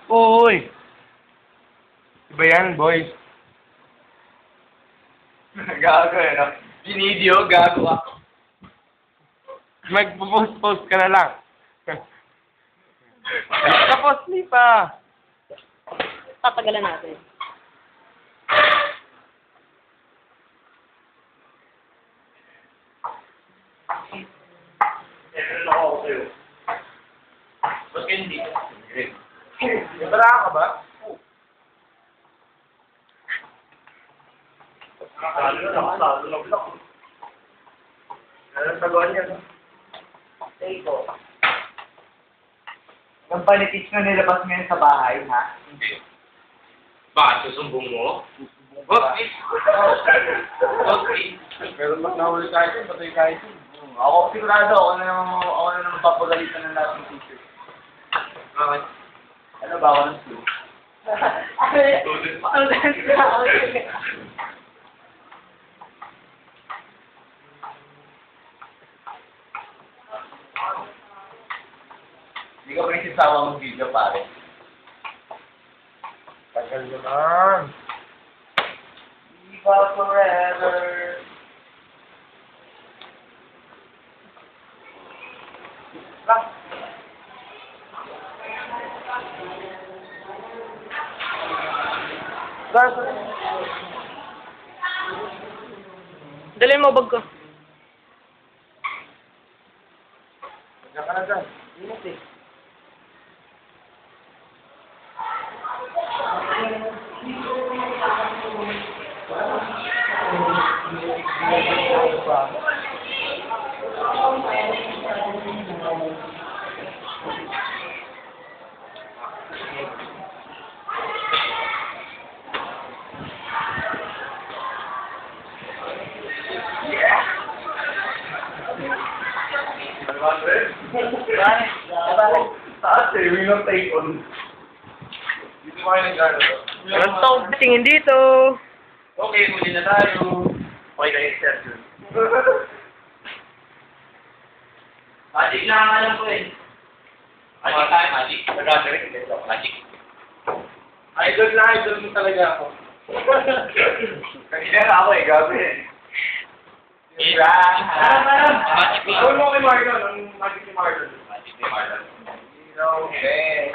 Uy! Iba yan, boys. Gago eh, no? Binidyo, gago ako. Mag-post ka na lang. Tapos, pa. Tatagalan natin. Meron ako sa'yo. Ba't kayo hindi? Nabara ka ba? Lalo lang. Anong saguan yan? Take ko. Ang panitis na nilabas ngayon sa bahay, ha? Hindi. Bakit susumbong mo? Okay. Okay. Pero mas nahuli tayo, patay tayo. Ako sigurado, ako na naman papagalitan ng lahat ng teacher. Bakit? Ano ba ako ng flu? Hindi ka pa rin sasawa mong video, pare. Tagal naman. Viva forever. Dali mo bag ko. Diyan ka na dyan. Init eh. Taas eh, we don't take on. Dito kayo nag-ano. Walang tawag tingin dito. Okay, muli na tayo. Okay kayo, sir. Magic lang ang alam ko eh. Magic tayo, magic. Nag-gather hindi ito. Magic. Idol na idol mo talaga ako. Kanina na ako eh, gabi eh. Magic Gawin mo kay Marlon, ang magic ni Marlon. Magic ni Marlon. Okay.